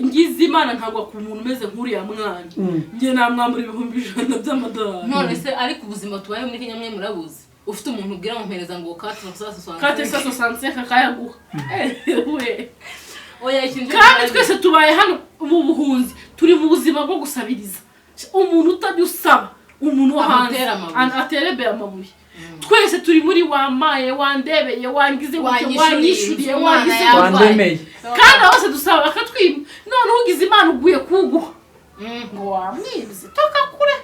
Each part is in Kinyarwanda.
ngize imana ntagwa ku muntu umeze nk'uriya mwana ngiye namwambura 100,000 by'amadolari none se ariko ubuzima tubaye muri Kenya mwe murabuzi ufite umuntu ubwira ngo mpereza ngo 465 kayaguha we oya ikintu kandi twese tubaye hano mu buhunzi turi mu buzima bwo gusabiriza umuntu utajya usaba umuntu wo hanze aterebe amabuye twese turi muri wamaye wandebeye wangize wanyishuriye wangize wandemeye kandi bose dusaba bakatwima none ugize imana uguye kuguha ngo wamwibize toka kure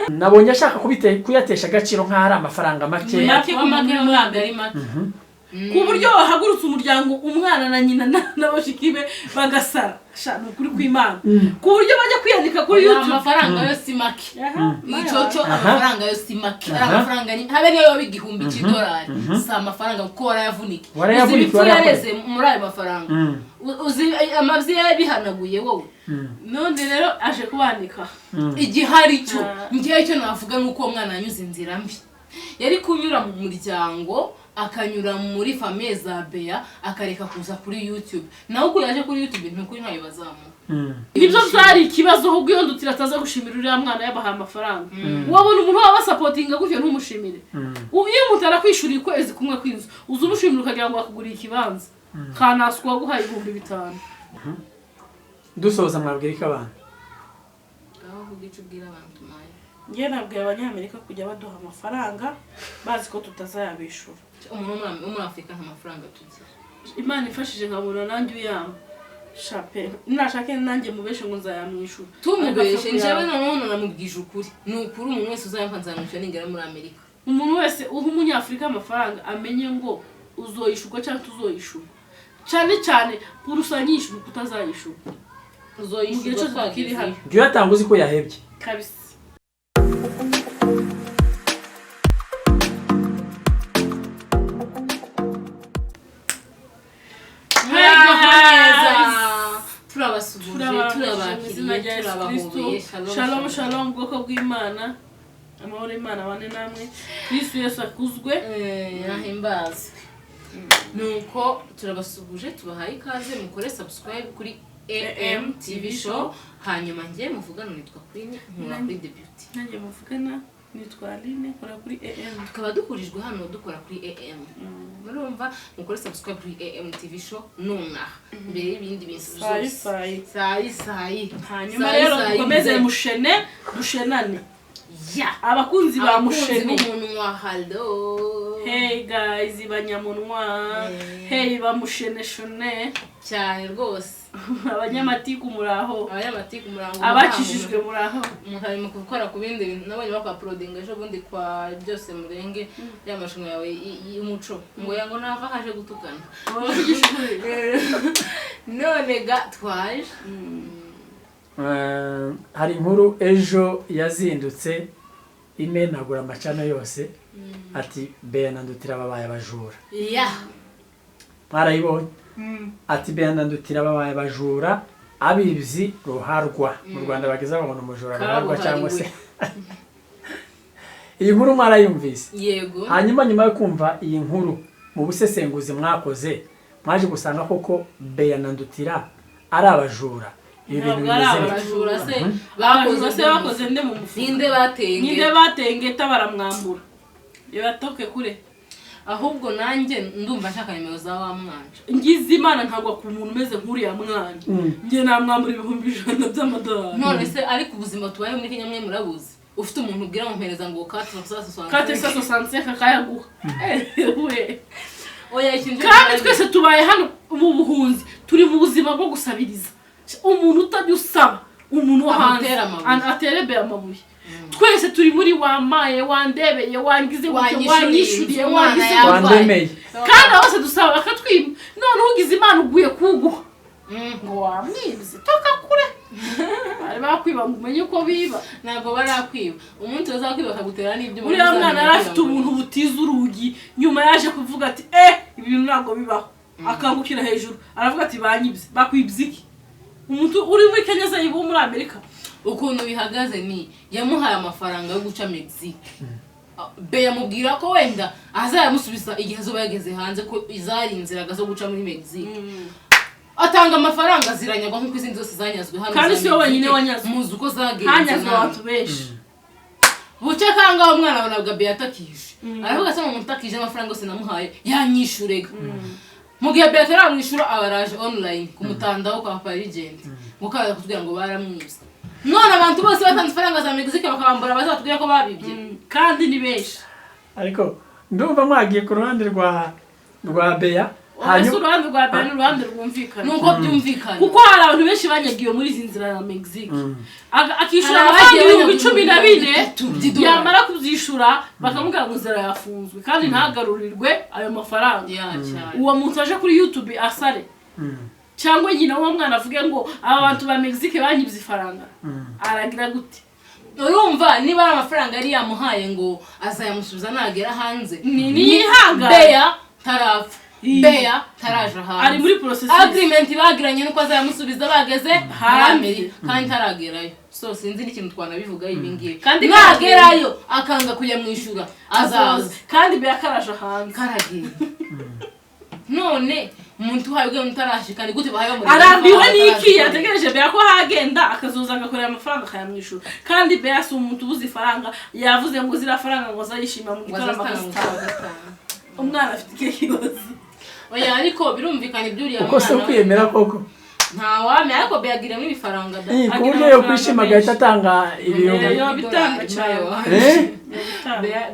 nabonye ashaka kuyatesha agaciro nk'ari amafaranga make ari make ku buryo hagurutse umuryango umwana na nyina n'abashikibe bagasara shana kuri kw'Imana ku buryo bajya kwiyandika kuri YouTube amafaranga yo si make icoco amafaranga yo si make amafaranga ni habe niyo bigihumbi $1 sa amafaranga uko warayavunike warayareze muri ayo mafaranga uzi amavyi yabihanaguye wowe none rero aje kubandika igihari cyo ngiye cyo navuga nuko umwana anyuze inzira mbi yari kunyura mu muryango akanyura muri famille za Bea akareka kuza kuri YouTube naho uko yaje kuri YouTube ntukuri ntayo bazamu nibyo byari ikibazo ahubwo iyo ndutira ataza gushimira uriya mwana yabaha amafaranga wabona umuntu waba supportinga gutyo ntumushimire iyo mutara kwishurira kwezi kumwe kwinzu uza umushimira ukagira ngo akuguriye ikibanza kanaswa guhaye 5,000 dusoza mwabwira ikabana aho kugicubwira abantu nayo ngiye nabwiye abanyamerika kujya baduha amafaranga bazi ko tutazayabishura umuntu muri Afrika nta mafaranga tugira Imana ifashije nkabona nanjye uyamba shape nashake nanjye mubeshe ngo nzayamwishura tumubeshe njewe none namubwije ukuri n'ukuri umuntu wese uzayampa nzamwishyura ningera muri Amerika umuntu wese umunyafrika amafaranga amenye ngo uzoyishurwa cyangwa tuzoyishura cyane urusanyishura kutazayishura uzoyishurwa twakiri hano byo yatanguze ko yahebye kabisa Shalom bwoko bw'Imana amahoro Imana bane namwe Kristo Yesu akuzwe yahimbazwe nuko turabasubuje tubahaye ikaze mukore subscribe kuri AM TV show hanyuma ngiye muvugana nitwa Queen nkora kuri The Beauty nanjye muvugana nitwa Aline nkora kuri AM tukaba dukurijwe hano dukora kuri AM murumva mukore subscribe kuri AM TV show nona mbere y'ibindi bintu sayi hanyuma rero dukomeze dushenane abakunzi ba musheni umunwa hello hey guys banyamunwa hey bamusheneshone cyane rwose abanyamatiku muraho abakishijwe muraho mutarimo gukora ku bindi bintu nabonye bakwa uploading ejo bundi kwa byose murenge y'amashimo yawe y'umuco ngo yango nava haje gutukana none ga twaje hari inkuru ejo yazindutse imenagura amacano yose ati Bea na Ndutira babaye abajura mwarayibonye ati Bea na Ndutira babaye abajura abibzi ruharwa mu Rwanda bageze babona umujura ruharwa cyangwa se iyi nkuru mwarayumvise yego hanyuma nyuma yo kumva iyi nkuru mu busesenguzi mwakoze mwaje gusanga koko Bea na Ndutira ari abajura ibintu bimeze se bakoze nde mu mufuka ninde batengeta baramwambura yabatoke kure ahubwo nanjye ndumva nshaka nimero za wa mwanje ngize imana ntagwa ku muntu umeze nk'uriya mwana ngiye namwambura 100,000 by'amadolari none se ariko ubuzima tubaye muri Kenya mwe murabuzi ufite umuntu ubwira ngo mpereza ngo 465 kayaguha we oya ikintu kandi twese tubaye hano mu buhunzi turi mu buzima bwo gusabiriza umuntu utajya usaba umuntu wo hanze aterebe amabuye twese turi muri wamaye wandebeye wangize wanyishuriye wangize wandemeye kandi bose dusaba bakatwima none ugize imana uguye kuguha ngo wamwibize toka kure bari bakwiba ngo umenye uko biba ntabwo barakwiba umuntu uzakwiba akagutera n'ibyo uriya mwana yari afite ubuntu butiza urugi nyuma yaje kuvuga ati ibintu ntabwo bibaho akangukira hejuru aravuga ati banyibye bakwibye iki umuntu uri muri Kenya zayibo muri Amerika ukuntu bihagaze ni yamuhaye amafaranga yo guca Mexique Bea mubwira ko wenda azayamusubiza igihe zo bageze hanze ko izari inzira gazo guca muri Mexique atanga amafaranga ziranyagwa nk'uko izindi zose zanyazwe hano kandi si wowe wenyine wanyazwe muzi uko zagenze hanyazwe abantu benshi bucye kangaho umwana abona Bea atakije aravuga se umuntu utakije amafaranga yose namuhaye yanyishurega mu gihe Bea aramwishyura abaraje online ku mutandaho kwa Parigent ngo kaza kutubwira ngo baramwibye none abantu bose batanze ifaranga za Mexique bakabambura bazatubwira ko babibye kandi ni benshi ariko ndumva mwagiye ku ruhande rwa Bea hanyuma uruhande rwa Bea n'uruhande rwumvikana nuko byumvikana kuko hari abantu benshi banyagiye muri izi nzira ya Mexique akishyura amafaranga 14,000 yamara kubyishura bakamubwira ngo inzira yafunzwe kandi ntagarurirwe ayo mafaranga uwo muntu aje kuri YouTube asare cyangwa nyina uwo mwana avuge ngo aba bantu ba Mexique banyibye ifaranga aragira gute urumva niba ari amafaranga yari yamuhaye ngo azayamusubiza nagera hanze ni ihanga Bea tarapfa Bea taraje hanze ari muri process agreement bagiranye nuko azayamusubiza bageze hanze kandi taragerayo so sinzi n'ikintu twanabivuga ibingiye kandi nagerayo akanga kuyamwishura azaza kandi Bea karaje hanze karagiye none umuntu uhaye mutarashika ni gute bahaye muri arambiwe niki yategereje Bea ko hagenda akazoza agakorera amafaranga akayamwishura kandi Bea si umuntu ubuze ifaranga yavuze ngo zira faranga ngo azayishima mu gitaramo umwana afite ikihe kibazo oya ariko birumvikana ibyuriya uko se kwiyemera koko nta wame ariko Bea agiramo ibifaranga da ku buryo yo kwishima agahita atanga ibintu bitanga cyayo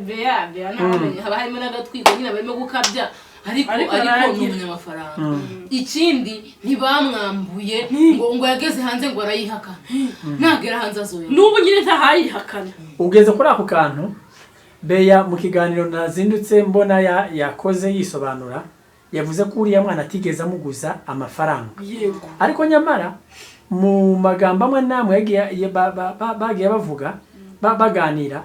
Bea ntabwo haba harimo n'agatwiko nyine barimo gukabya ariko ni umunyamafaranga ikindi ntibamwambuye ngo yageze hanze ngo arayihakana nagera hanze azoye n'ubu nyine ntahayihakana ugeze kuri ako kantu Bea mu kiganiro nazindutse mbona yakoze yisobanura yavuze ko uriya mwana atigeze amuguza amafaranga ariko nyamara mu magambo amwe namwe bagiye bavuga baganira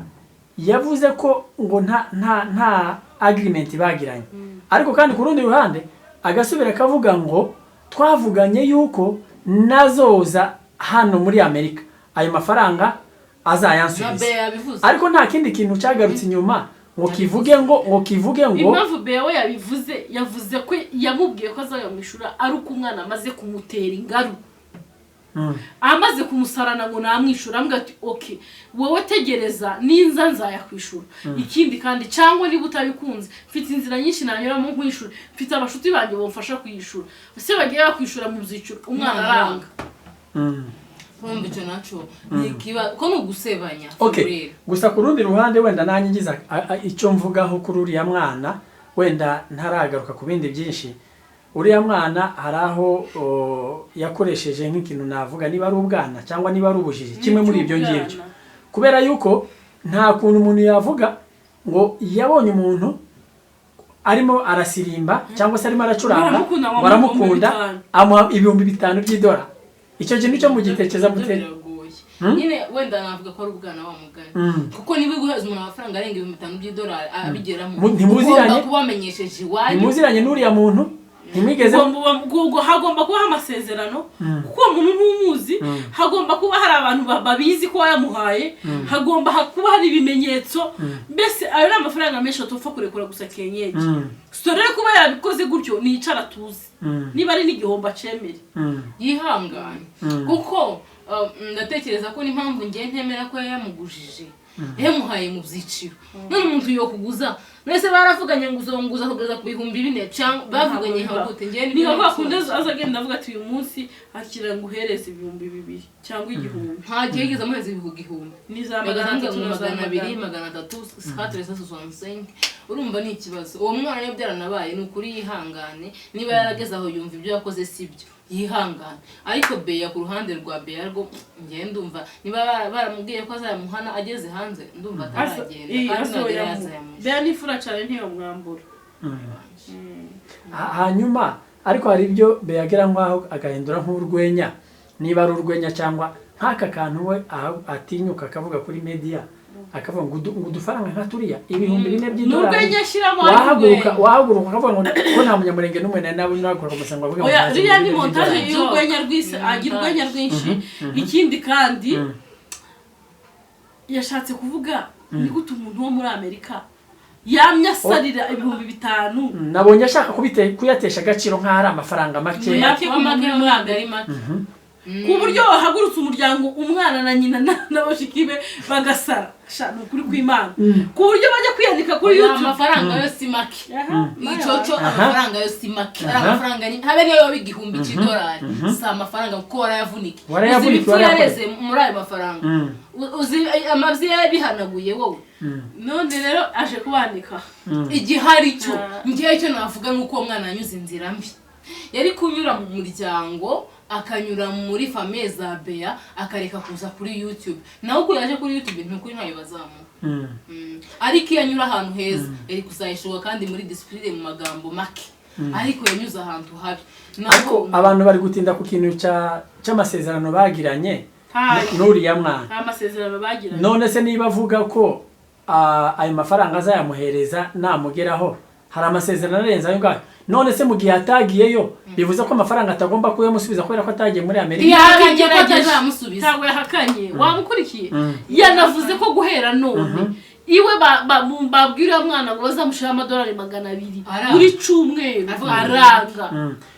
yavuze ko ngo nta agreement bagiranye ariko kandi ku rundi ruhande agasubira akavuga ngo twavuganye yuko nazoza hano muri Amerika ayo mafaranga azayansubiza ariko nta kindi kintu cyagarutse inyuma ngo kivuge ngo impamvu Bea we yavuze ko yamubwiye ko azayamwishura ari uko umwana amaze kumutera ingaru amaze kumusarana ngo namwishura ambwa ati okay wowe tegereza ninza nzayakwishura ikindi kandi cyangwa niba utabikunze mfite inzira nyinshi nanyuramo nkwishura mfite abashuti banjye bomfasha kwishura ese bagiye bakwishura mu byiciro umwana aranga Kumbe cyo naco nikiba ko nugusebanya okay gusa ku rundi ruhande wenda nanyigiza icyo mvugaho kuri uriya mwana wenda ntaragaruka ku bindi byinshi uriya mwana haraho yakoresheje nk'ikintu navuga niba ari ubwana cyangwa niba ari ubujiji kimwe muri ibyo ngibyo kubera yuko nta kuntu umuntu yavuga ngo yabonye umuntu arimo arasirimba cyangwa se arimo aracuranga baramukunda amuha $5,000 by'idolari icyo kintu cyo mu gitekereza mutera nyine wenda navuga ko ari ubwana wa mugani kuko niba guheza umuntu amafaranga arenga $5,000 by'idolari abigeramo ntimuziranye kubamenyesheje iwanyu ntimuziranye n'uriya muntu ntimwigeze hagomba kuba amasezerano kuko umuntu n'umuzi hagomba kuba hari abantu babizi ko yamuhaye hagomba kuba hari ibimenyetso mbese ayo ni amafaranga menshi atopfa kurekura gusa kenyeje so rero kuba yabikoze gutyo nicara tuzi niba ari n'igihombo acemere yihangane kuko ndatekereza ko n'impamvu ngiye ntemera ko yamugujije yamuhaye mu byiciro none umuntu yo kuguza nese baravuganye ngo uzonguza kugeza ku 4,000 cyangwa bavuganye habute ngiye ni bakunda azagenda avuga ati uyu munsi akira ngo uhereze 2,000 cyangwa 1,000 nta gihe yigeze amezi 1,000 ni za 200 urumva ni ikibazo uwo mwana yo byaranabaye ni ukuri yihangane niba yarageze aho yumva ibyo yakoze sibyo yihangane ariko Bea ku ruhande rwa Bea rwo ngiye ndumva niba baramubwiye ko azayamuhana ageze hanze ndumva ataragenda kandi nagereza Bea ni fura cyane ntiyo mwambura hanyuma ariko hari ibyo Bea agera nk'aho agahindura nk'urwenya niba ari urwenya cyangwa nk'aka kantu we atinyuka akavuga kuri media akavuga ngo udufaranga nka turiya $4,000 by'idolari wahaguruka akavuga ngo ko nta munyamurenge n'umwe nabo nagura kumusanga avuga ngo oya riya ni montage y'urwenya rwise agira urwenya rwinshi ikindi kandi yashatse kuvuga ni gute umuntu wo muri Amerika yamye asarira 5,000 nabonye ashaka kuyatesha agaciro nk'aho ari amafaranga make ku buryo hagurutse umuryango umwana na nyina n'abashiki be bagasara shano kuri kw'Imana ku buryo bajya kwiyandika kuri YouTube amafaranga yo si make icoco amafaranga yo si make amafaranga ni habe niyo y'igihumbi cy'idolari si amafaranga kuko warayavunike yareze muri ayo mafaranga uzi amavyi yabihanaguye wowe none rero aje kubandika igihari cyo ngiye cyo navuga nuko uwo mwana anyuze inzira mbi yari kunyura mu muryango akanyura muri famille za Bea akareka kuza kuri YouTube naho ko yaje kuri YouTube ntukuri ntayo bazamu ariko yanyura ahantu heza eri kuzayishoka kandi muri discipline mu magambo make ariko yanyuze ahantu habi nako abantu bari gutinda ku kintu cy'amasezerano bagiranye n'uriya mwana amasezerano bagiranye none se niba avuga ko ayo mafaranga azayamuhereza namugeraho hari amasezerano arenze ayo ngayo none se mu gihe atagiyeyo bivuze ko amafaranga atagomba kuyamusubiza kubera ko atagiye muri Amerika ntabwo yahakanye wamukurikiye yanavuze ko guhera none iwe babwira mwana ngo bazamushira $200 buri cyumweru aranga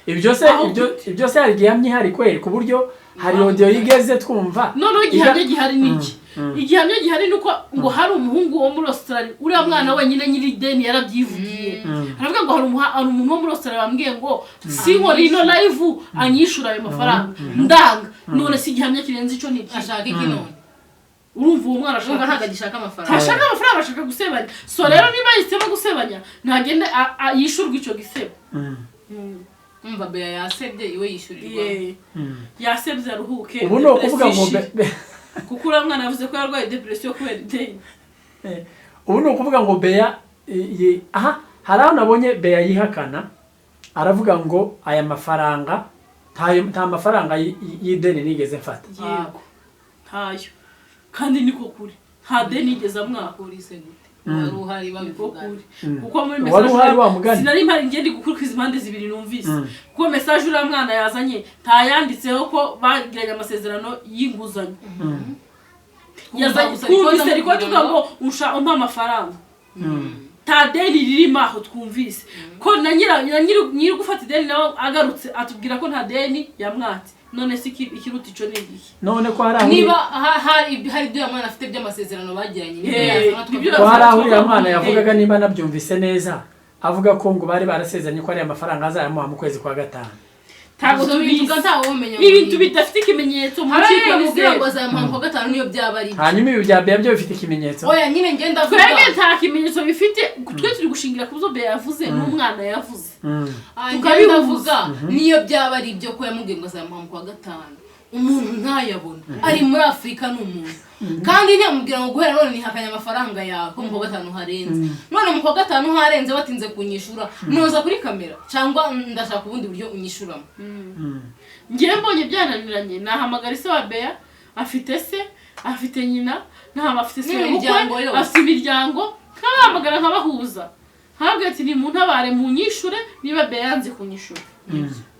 ibyo se hari gihamye hari kweri ku buryo hari audio yigeze twumva none gihamye gihari niki igihamye gihari nuko ngo hari umuhungu wo muri Australia uri mwana wenyine nyiri deni yarabyivugiye aravuga ngo hari umuntu wo muri Australia bambwiye ngo sinko rino live anyishura ayo mafaranga ndanga none si gihamye kirenze ico niki ashaka iki none urumva uwo mwana ashaka ntaga gishaka amafaranga ashaka gusebanya so rero niba yisema gusebanya ntagende yishurwa ico gisebo umva Bea yasebye iwe yishurirwa yasebye aruhuke ubu no kuvuga ngo kuko uriya mwana yavuze ko yarwaye depression kubera ideni ubu no kuvuga ngo Bea hari aho nabonye Bea yihakana aravuga ngo aya mafaranga nta mafaranga y'ideni nigeze mfata yego ntayo kandi niko kuri nta deni nigeze amwakurise gute waruhari babivuga kuko muri message sinari mpari ngende gukurikiza impande zibiri numvise kuko message uriya mwana yazanye ntayanditseho ko bagiranye amasezerano y'inguzanyo yazanye twumvise ariko tuvuga ngo umpa amafaranga ta deni ririmo aho twumvise ko na nyiri gufata ideni nawe agarutse atubwira ko nta deni yamwatse none si ikiruta ico n'igihe none ko hari aho niba hari ibyo mwana afite by'amasezerano bagiranye ko hari aho uriya mwana yavugaga niba nabyumvise neza avuga ko ngo bari barasezeranye ko ari amafaranga azayamuha mu kwezi kwa 5 ntabwo tubivuga ntawo umenya ibintu bidafite ikimenyetso mu ciko bizera ngo azayamuha ku 5 niyo byaba ari hanyuma ibi bya Bea byo bifite ikimenyetso oya nyine ngenda vuga twebwe nta kimenyetso bifite twe turi gushingira ku byo Bea yavuze n'umwana yavuze tukabivuga niyo byaba ari ibyo ko yamubwiye ngo azayamuha ku 5 umuntu ntayabona ari muri Afrika n'umuntu kandi ntiyamubwira ngo guhera none nihakanya amafaranga yawe ko mu kwa 5 harenze none mu kwa 5 harenze batinze kunyishura noza kuri kamera cyangwa ndashaka ubundi buryo unyishuramo ngiye mbonye byananiranye nahamagara se wa Bea afite se afite nyina afite se afite imiryango nkabahamagara nkabahuza ntabwo ati ni muntu abare mu nyishure niba Bea yanze kunyishura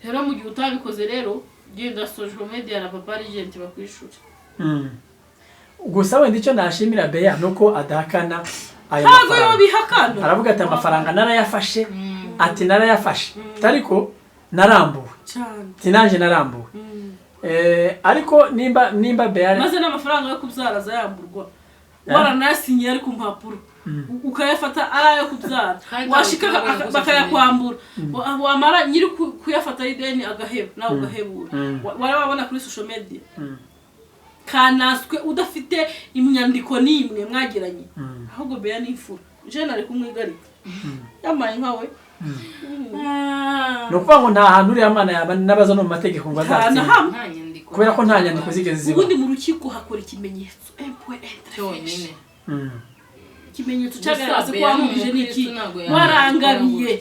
rero mu gihe utabikoze rero genda social media na papa agent bakwishura gusa wenda icyo nashimira Bea nuko adahakana ayo mafaranga ntabwo bihakana aravuga ati amafaranga narayafashe ati narayafashe ariko narambuwe cyane narambuwe ariko nimba Bea maze n'amafaranga yo kubyara azayamburwa waranasinye ari ku mpapuro ukayafata arayo kubyara washika bakayakwambura wamara nyiri kuyafata ideni agaheba nawe ugahebura warababona kuri social media kanaswe udafite imyandiko nimwe mwagiranye ahubwo Bea n'imfura je nari kumwigarika yamaye nkawe no kuvuga ngo nta hantu uriya mwana yaba nabaza no mu mategeko ngo azatsinda kubera ko nta nyandiko zigeze ziba ubundi mu rukiko hakora ikimenyetso cyonyine ikimenyetso cyagaragaza ko wamubije n'iki warangabiye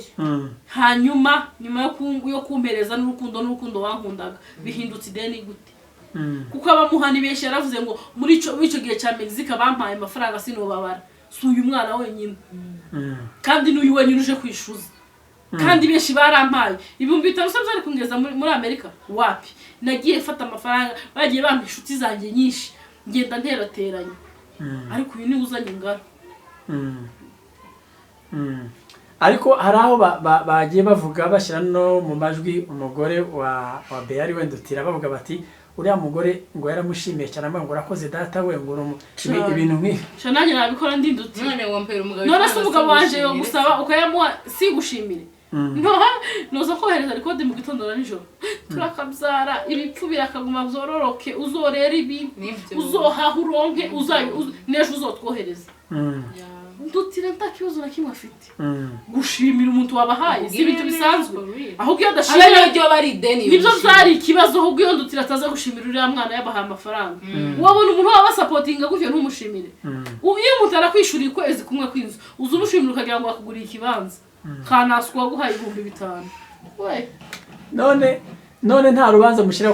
hanyuma nyuma yo kumpereza n'urukundo wankundaga bihindutse ideni gute kuko abamuhani benshi yaravuze ngo muri ico gihe cya Mexique bampaye amafaranga sinobabara suyu mwana wenyine kandi n'uyu wenyine uje kwishuza kandi benshi barampaye 5,000 byari kungeza muri Amerika wapi nagiye fata amafaranga bagiye bampa inshuti zanjye nyinshi ngenda nterateranya ariko uyu ni uzanye ngara ariko hari aho bagiye bavuga bashyira no mu majwi umugore wa Bea ari we Ndutira bavuga bati uriya mugore ngo yaramushimiye cyane ngo urakoze data we ngo ibintu nk'ibi nanjye nabikora ndi Ndutira none se umugabo wanje yo gusaba ukayamuha si gushimire noza kohereza rekodi mu gitondo na nijoro turakabyara ibipfu birakaguma byororoke uzorera ibi uzohaha uronke nejo uzotwohereza Ndutira ntakibazo na kimwe afite gushimira umuntu wabahaye si ibintu bisanzwe ahubwo iyo adashimira ibyo bari ideni nibyo byari ikibazo ahubwo iyo Ndutira ataza gushimira uriya mwana yabahaye amafaranga wabona umuntu waba supportinga gutyo ntumushimire iyo umuntu arakwishuriye ukwezi kumwe kw'inzu uza umushimira ukagira ngo akuguriye ikibanza kanaswa guhaye 5,000 we none nta rubanza mushyira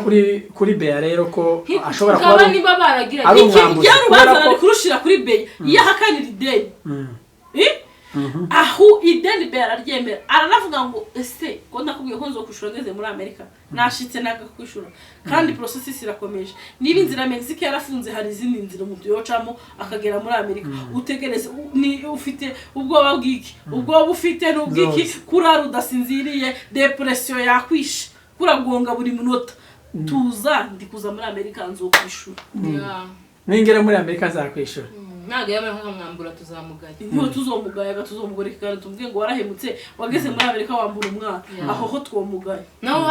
kuri Bea rero ko ashobora kuba ari niba baragira iki rubanza ari kurushira kuri Bea yahakanira ideni aho ideni Bea araryemera aranavuga ngo ese ko ndakubwiye ko nzokushura ngeze muri Amerika nashitse nagakwishura kandi process irakomeje niba inzira Mexico yarafunze hari izindi nzira umuntu yocamo akagera muri Amerika utegereze ni ufite ubwoba bw'iki ubwoba ufite n'ubwiki kurara udasinziriye depression yakwisha kuragonga buri munota tuza ndikuza muri Amerika nzokwishura ningera muri Amerika zakwishura ntago yaba nkamwambura tuzamugaya niho tuzomugaya tuzomugore kandi tumubwiye ngo warahemutse wageze muri Amerika wambura umwana aho ho twomugaya naho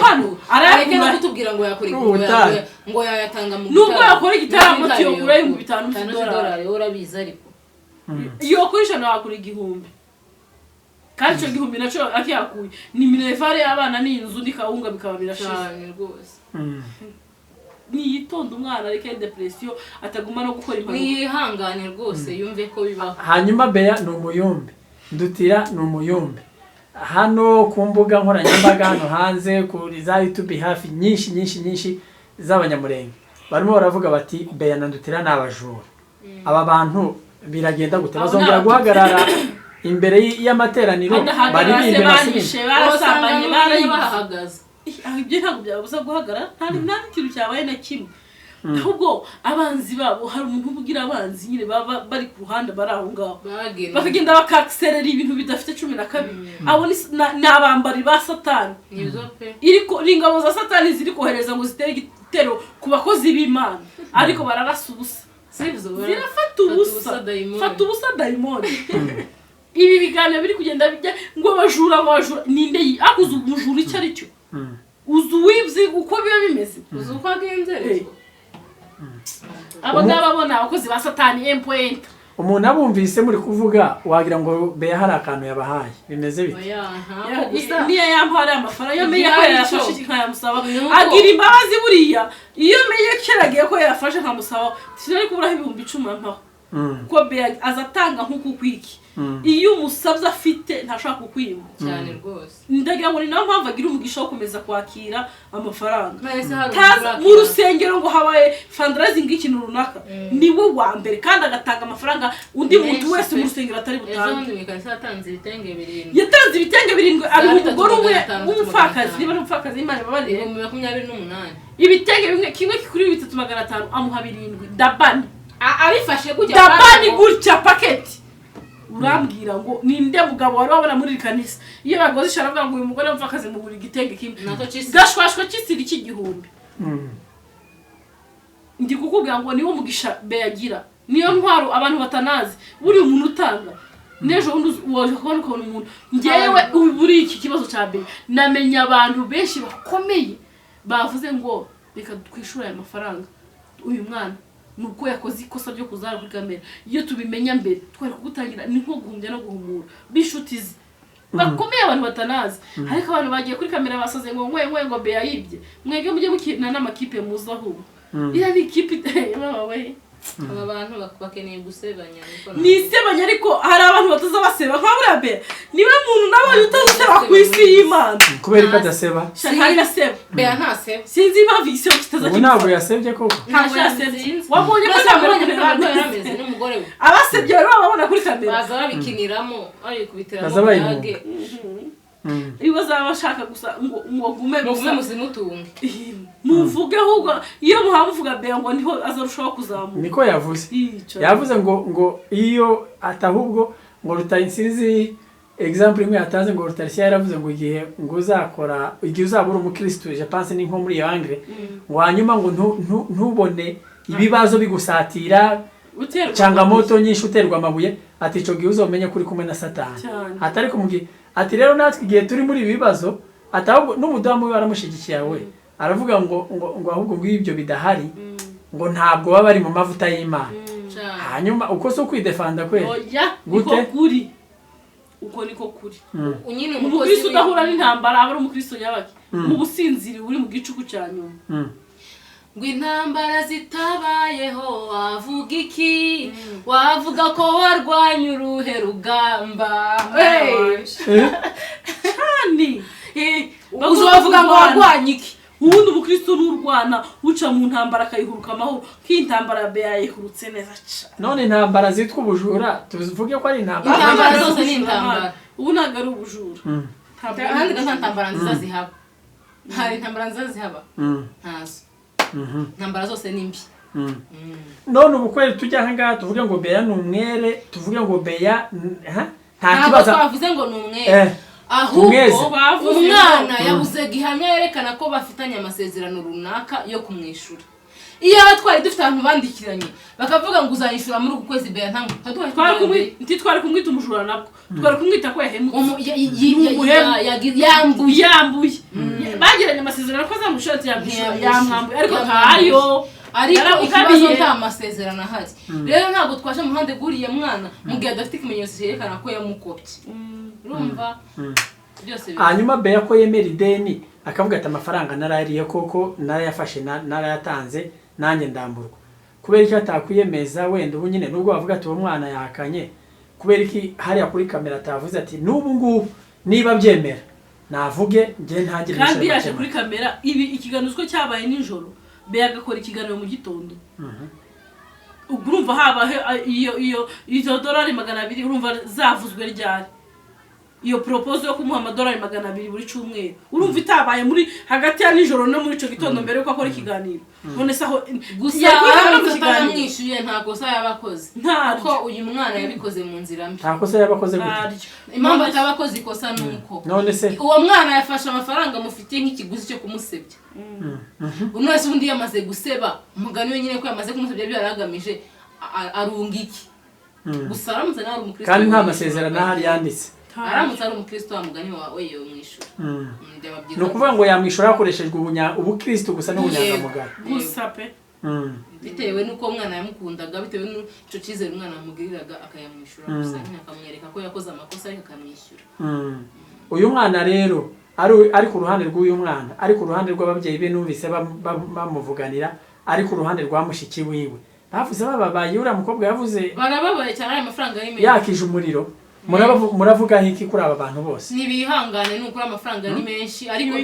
hano areke no kutubwira ngo yakora ngo yayatanga mu nubwo yakora igitaramo cyo kure $5,000 urabizi ariko iyo kurisha nakura 1,000 kandi cyo 1,000 naco akiyakuye ni minefare y'abana n'inzu ndikawunga bikaba birashije rwose niyitonda umwana ariko depression ataguma no gukora impanuka nihangane rwose yumve ko bibaho hanyuma Bea ni umuyumbe Ndutira ni umuyumbe hano ku mbuga nkoranyambaga hano hanze kuri za YouTube hafi nyinshi z'abanyamurenge barimo baravuga bati Bea na Ndutira ni abajura aba bantu biragenda gute bazongera guhagarara imbere y'amateraniro baririmbe barasambanye barahagaze ibyo ntabwo byabuza guhagarara nta kintu cyabaye na kimwe ahubwo abanzi babo hari umuntu ubugira abanzi nyine baba bari ku ruhande bari aho ngaho bakagenda bakakserera ibintu bidafite 12 abo ni abambari ba Satani iriko ingabo za Satani ziri kohereza ngo zitere igitero ku bakozi b'Imana ariko bararasa ubusa zirafata ubusa daimoni ibi biganiro biri kugenda bijya ngo abajura ninde akuze umujura icyo ari cyo uzuwibzi uko biba bimeze uko agenzerezwa abagaba bona abakozi ba Satani endpoint umuntu abumvise muri kuvuga wagira ngo Bea hari akantu yabahaye bimeze bite niyo yampara amafaranga yo meye ko yafashe nkayamusaba agira imbabazi buriya iyo meye keragiye ko yafashe nkamusaba sinari kubura 10,000 mpaho ko Bea azatanga nkuko kwiki iyo umusabye afite ntashaka kukwima cyane rwose ndagira ngo ni naho mpamvu agira umugisha wo kumeza kwakira amafaranga mu rusengero ngo habaye fundraising ikintu runaka niwe wa mbere kandi agatanga amafaranga undi muntu wese mu rusengero atari butange yatanze ibitenge 7 ari umugore umwe umupfakazi niba ari umupfakazi Imana babarire 28 ibitenge bimwe kimwe kuri 3,500 amuha 7 dabani abifashe kujya dabani gutya paketi urambwira ngo ninde mugabo wari wabona muri kanisa iyo bagoze sharavuga ngo uyu mugore mvakaze mu buri gitenge kimwe gashwashwa cy'isiri cy'igihumbi ndi kukubwira ngo niwo mugisha Bea agira niyo ntwaro abantu batanazi buri umuntu utanga nejo woje kubona ko umuntu ngewe buri iki kibazo cya Bea namenya abantu benshi bakomeye bavuze ngo reka twishura aya mafaranga uyu mwana nuko yakoze ikosa ryo kuzara kuri kamera iyo tubimenya mbere twari kugutangira ni nko guhumbya no guhumura bishutize bakomeye abantu batanazi ariko abantu bagiye kuri kamera basaze ngo ngo Bea yibye mwege mujye mukina n'amakipe muzaho ira ni kipe babawe aba bantu bakeneye gusebanya ni sebanya ariko hari abantu bataza baseba nka buriya Bea niwe muntu nabonye utazaseba ku isi y'Imana kubera ko adaseba shaka aseba Bea ntaseba sinzi impamvu isi kitaza ubu ntabwo yasebye koko ntabwo yasebye wabonye ko yarameze n'umugore we abasebye bari babona kuri kamera baza babikiniramo ari kubiteramo bage ibo zabashaka gusa ngo gume gusa muzimutunge muvuge ahubwo iyo muhamuvuga Bea ngo niho azarushaho kuzamuka niko yavuze ngo iyo atahubwo ngo Rutayisirizi example imwe yatanze ngo Rutarisiya yaravuze ngo igihe ngo uzakora igihe uzabura umukristo je pense ni nko muri Angre ngo hanyuma ngo ntubone ibibazo bigusatira changamoto nyinshi uterwa amabuye ati ico gihe uzomenye kuri kumwe na Satani atari kumugiye ati rero natwe igihe turi muri ibibazo atahubwo n'umudamu we baramushigikiye we aravuga ngo ahubwo ngibyo bidahari ngo ntabwo baba bari mu mavuta y'Imana hanyuma uko so kwidefanda kwe gute kuri uko niko kuri unyine umukristo udahura n'intambara aba ari umukristo nyabaki mu businziri uri mu gicuku cya nyuma ngo intambara zitabayeho wavuga iki wavuga ko warwanya uruhe rugamba cyane uzavuga ngo warwanya iki ubundi umukristo n'urwana uca mu ntambara akayihuruka amahoro k'intambara ya Beya yihurutse neza cyane none intambara zitwa ubujura tuvuge ko ari intambara zose ni intambara ubu ntabwo ari ubujura ahandi nta ntambara nziza zihaba hari intambara nziza zihaba ntazo intambara zose ni mbi none ubu kweli tujya aha ngaha tuvuge ngo Beya ni umwere tuvuge ngo Beya nta kibazo twavuze ngo ni umwere ahubwo umwana yabuze gihamya yerekana ko bafitanye amasezerano runaka yo kumwishura iyo twari dufite abantu bandikiranye bakavuga ngo uzanyishura muri uku kwezi Beya ntango twari kumwita umujura nabwo twari kumwita ko yambuye bagiranye amasezerano ko azamushora yamwambuye ariko ntayo ariko ikibazo nta masezerano ahari rero ntabwo twaje mu ruhande rw'uriya mwana mu gihe adafite ikimenyetso cyerekana ko yamukopye urumva byose hanyuma Beya ko yemera ideni akavuga ati amafaranga narariye koko narayafashe narayatanze nanjye ndamburwa kubera iki atakwiyemeza wenda ubu nyine nubwo bavuga ati uwo mwana yahakanye kubera iki hariya kuri kamera atavuze ati n'ubu ngubu niba byemera navuge nge ntagire kandi yaje kuri kamera ibi ikiganiro cyabaye nijoro Beya agakora ikiganiro mu gitondo urumva haba iyo $200 urumva zavuzwe ryari iyo proposal yo kumuha $200 buri cyumweru urumva itabaye muri hagati ya nijoro no muri ico gitondo mbere yuko akora ikiganiro none saho gusa aramwishuye nta kosa yabakoze ko uyu mwana yabikoze mu nzira mbi nta kosa yabakoze gute impamvu atabakoze ikosa nuko none se uwo mwana yafashe amafaranga mufitiye nk'ikiguzi cyo kumusebya uno wese undi yamaze guseba umugani we nyine ko yamaze kumusebya byo yaragamije arunga iki gusa aramutse nawe umukristo kandi nta masezerano ahari yanditse aramutse ari umukristo wa mugani wawe yo mwishura no kuvuga ngo yamwishura yakoreshejwe ubukristo gusa n'ubunyangamugayo gusa pe bitewe nuko umwana yamukundaga bitewe n'ico cizere umwana amugiriraga akayamwishura gusa akamwereka ko yakoze amakosa ariko akamwishyura uyu mwana rero ari ku ruhande rw'uyu mwana ari ku ruhande rw'ababyeyi be numvise bamuvuganira ari ku ruhande rwa mushiki wiwe bavuze bababaye uriya mukobwa yavuze barababaye cyane ayo mafaranga ari menshi yakije umuriro muravuga iki kuri aba bantu bose nibihangane nuko amafaranga ari menshi ariko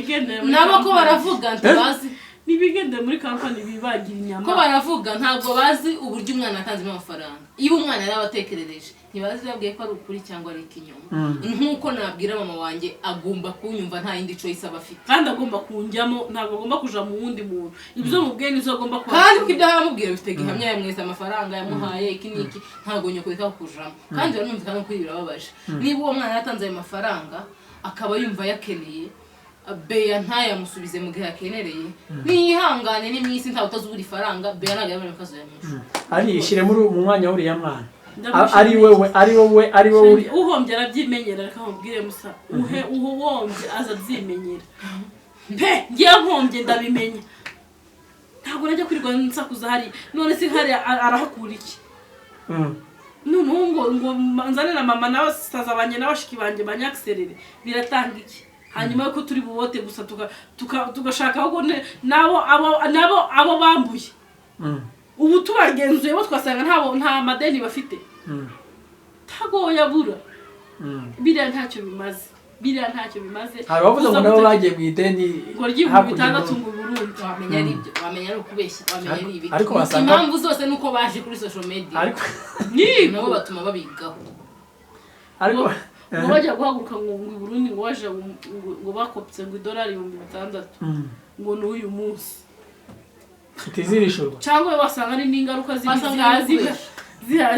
nabo ko baravuga ntibazi nibigendera muri company bibagira inyama ko baravuga ntabwo bazi uburyo umwana atanze amafaranga iyo umwana yarabatekerereje ntibazi yabwiye ko ari ukuri cyangwa ari ikinyoma nkuko nabwira mama wanjye agomba kunyumva nta yindi choice abafite kandi agomba kunjyamo ntabwo agomba kuja mu wundi muntu ibyo mubwiye nizo agomba kwa kandi ko ibyo aramubwira bifite gihamya yamwese amafaranga yamuhaye iki niki ntabwo nyoko reka kujamo kandi baranumvikana ko birababaje niba uwo mwana yatanze ayo mafaranga akaba yumva yakeneye Beya ntayamusubize mu gihe akenereye nihangane n'imisi nta utazubura ifaranga Beya ntabwo yabona akazo yamushu ari ishire mu mwanya w'uriya mwana ari wowe uhombye arabyimenyera reka mubwire musa uhombye aza byimenyera pe ngiye nkombye ndabimenya ntabwo najya kwirirwa nsakuza hari none se hari arahakura iki none ngo nzane na mama nawe sitazabanye n'abashiki banje banyakiserere biratanga iki hanyuma yuko turi bubote gusa tugashaka ahubwo abo bambuye ubu tubagenzuye bo twasanga nta madeni bafite ntago yabura biriya ntacyo bimaze hari bavuze ngo nabo bagiye mu ideni ngo $6,000 ngo Burundi wamenya ari ukubeshya wamenya ari ibiki ariko wasanga impamvu zose nuko baje kuri social media ariko nabo batuma babigaho ariko ngo bajya guhaguruka ngo Burundi ngo waje ngo bakopse ngo $6,000 ngo n'uyu munsi kitizirishurwa cyangwa wasanga ari n'ingaruka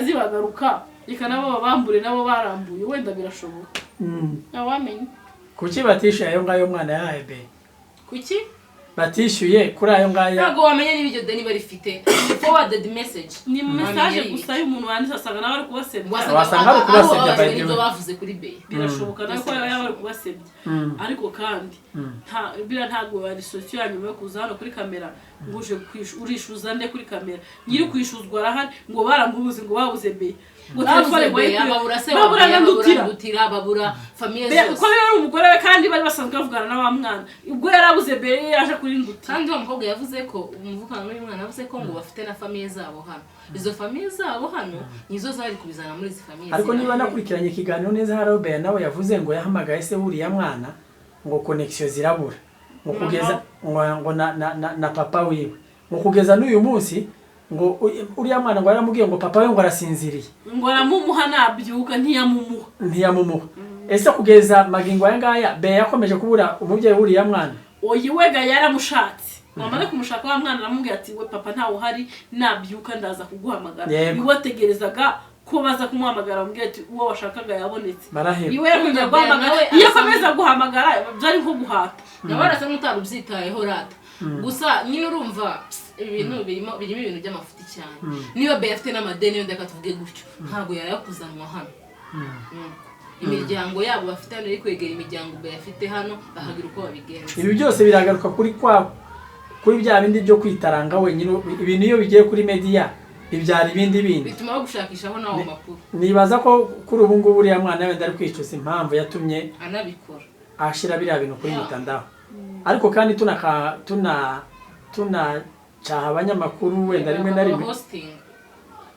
zibagaruka reka nabo babambure nabo barambuye wenda birashoboka ntawamenya kuki batishyuye ayo ngayo umwana yahaye Beya kuki batishyuye kuri ayo ngayo ntabwo wamenya niba iryo deni barifite forwarded message ni message gusa y'umuntu wanditse asanga nawe ari kubasebya wasanga ari kubasebya by the way bavuze kuri Beya birashoboka nawe ko yaba ari kubasebya ariko kandi ntabwo bari sosiyo ya nyuma yo kuza hano kuri kamera ngo uje urishyuza nde kuri kamera nyiri kwishuzwa arahari ngo barambubuze ngo babuze Beya ngo telefone babura babura famille zose ko yari umugore we kandi bari basanzwe bavugana na wa mwana ubwo yarabuze Beya yaje kuri Ndutira kandi uwo mukobwa yavuze ko umuvukana n'uyu mwana yavuze ko ngo bafite na famille zabo hano izo famille zabo hano nizo zari kubizana muri izi famille ariko niba nakurikiranye ikiganiro neza hari Beya nawe yavuze ngo yahamagaye se buriya mwana ngo connection zirabura ngo kugeza ngo na papa wiwe ngo kugeza n'uyu munsi ngo uriya mwana ngo yaramubwiye ngo papa we ngo arasinziriye ngo aramumuha nabyuka ntiyamumuha ese kugeza magingo aya ngaya Beya yakomeje kubura umubyeyi wuriya mwana oyiwega yaramushatse wamara kumushaka wa mwana aramubwira ati we papa ntawe uhari nabyuka ndaza kuguhamagara biwategerezaga ko baza kumuhamagara amubwira ati uwo washakaga yabonetse iwe yakujya guhamagara iyo akomeza guhamagara byari nko guhata nabarasa n'utarubyitayeho rata gusa nyine urumva ibintu birimo ibintu by'amafuti cyane niba Beya afite n'amadeni yo ndeka tuvuge gutyo ntabwo yari yakuzanwa hano imiryango yabo bafite hano iri kwegera imiryango Beya afite hano bahagira uko babigenza ibi byose biragaruka kuri bya bindi byo kwitaranga wenyine ibintu iyo bigiye kuri media bibyara ibindi bituma bagushakishaho nawo makuru nibaza ko kuri ubu ngubu uriya mwana wenda ari kwicuza impamvu yatumye anabikora ashira biriya bintu kuri mutandao ariko kandi caha abanyamakuru wenda rimwe na rimwe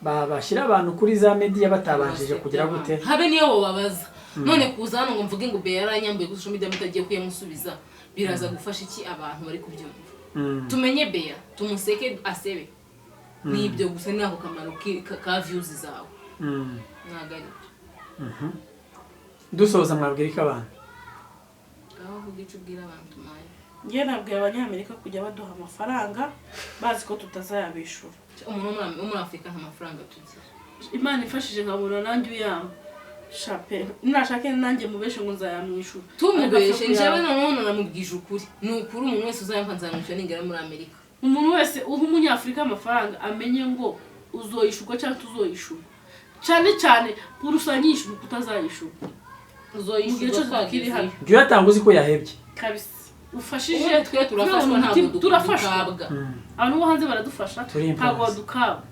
babashira abantu kuri za media batabanjije kugira gute habe niyo babaza none kuza hano ngo mvuge ngo Beya yaranyambuye kuri social media mutagiye kuyamusubiza biraza gufasha iki abantu bari kubyumva tumenye Beya tumuseke asebe nibyo gusa nako kamaro ka views zawe nagari dusoza mwabwira iki abantu aho kugicubwira abantu maye ngiye nabwiye abanyamerika kujya baduha amafaranga bazi ko tutazayabishura umuntu muri Afrika nta mafaranga tugira Imana ifashije nkabura nanjye uyamba shape nashake nanjye mubeshe ngo nzayamwishura tumubeshe njyewe none namubwije ukuri ni ukuri umuntu wese uzayampa nzamwishyura ningera muri Amerika umuntu wese uha umunyafrika amafaranga amenye ngo uzoyishurwa cyangwa tuzoyishura cyane cyane urusanyishura kutazayishura uzoyishurwa twakiri hano byo yatanga uzi ko yahebye kabisa ufashije twe turafashwa ntabwo turafashwa abantu bo hanze baradufasha ntabwo badukaba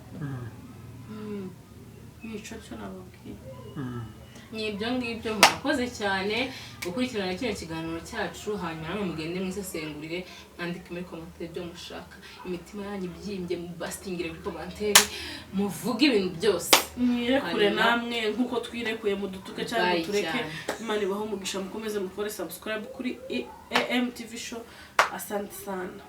nico nababwiye nibyo ngibyo murakoze cyane gukurikirana kino kiganiro cyacu hanyuma namwe mugende mwisesengurire mwandike muri commentaire byo mushaka imitima yanyu byimbye mu bastingire muri commentaire muvuge ibintu byose mwirekure namwe nkuko twirekuye mu dutuke cyangwa tureke Imana ibaho umugisha mukomeze mukore subscribe kuri AM TV show asante sana